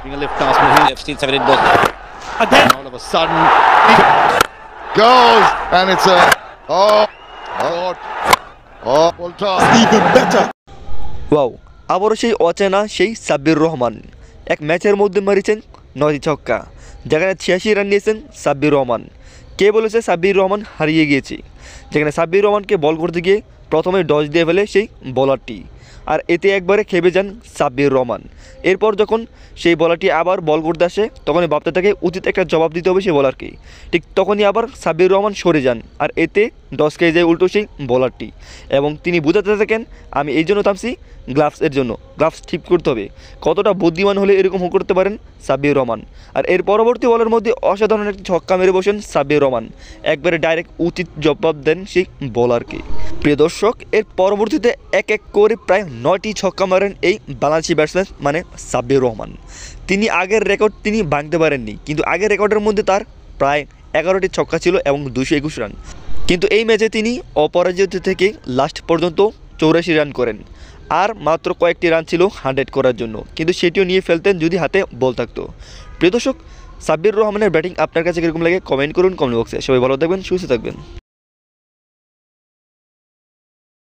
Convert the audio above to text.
A lift pass, but he lifts inside it goes. Again, all of a sudden, goes, and it's a full toss. even better. Wow, আবারও সেই অচেনা সেই সাব্বির রহমান এক ম্যাচের মধ্যে মারিছেন 9টি ছক্কা, যেখানে 86 রান নিয়েছেন সাব্বির রহমান। কে বলেছে সাব্বির রহমান হারিয়ে গিয়েছে? যেখানে সাব্বির রহমানকে বল করতে গিয়ে প্রথমে ডজ দিয়ে ফেলে সেই বোলারটি, আর এতে একবারে খেপে যান সাব্বির রহমান। এরপর যখন সেই বলারটি আবার বল করতে আসে, তখনই ভাবতে থাকে উচিত একটা জবাব দিতে হবে সেই বলারকে। ঠিক তখনই আবার সাব্বির রহমান সরে যান, আর এতে ডস খেয়ে যায় উল্টো সেই বলারটি, এবং তিনি বোঝাতে থাকেন আমি এই জন্য থামছি গ্লাভসের জন্য, গ্লাভস ঠিক করতে হবে। কতটা বুদ্ধিমান হলে এরকম করতে পারেন সাব্বির রহমান। আর এর পরবর্তী বলের মধ্যে অসাধারণ একটি ছক্কা মেরে বসেন সাব্বির রহমান, একবারে ডাইরেক্ট উচিত জবাব দেন সেই বোলারকে। প্রিয় দর্শক, এর পরবর্তীতে এক এক করে প্রায় 9টি ছক্কা মারেন এই বাংলাদেশি ব্যাটসম্যান মানে সাব্বির রহমান। তিনি আগের রেকর্ড তিনি ভাঙতে পারেননি, কিন্তু আগের রেকর্ডের মধ্যে তার প্রায় 11টি ছক্কা ছিল এবং 221 রান। কিন্তু এই ম্যাচে তিনি অপরাজিত থেকে লাস্ট পর্যন্ত 84 রান করেন, আর মাত্র কয়েকটি রান ছিল 100 করার জন্য, কিন্তু সেটিও নিয়ে ফেলতেন যদি হাতে বল থাকতো। প্রিয় দর্শক, সাব্বির রহমানের ব্যাটিং আপনার কাছে কীরকম লাগে কমেন্ট করুন কমেন্ট বক্সে। সবাই ভালো থাকবেন, সুস্থ থাকবেন।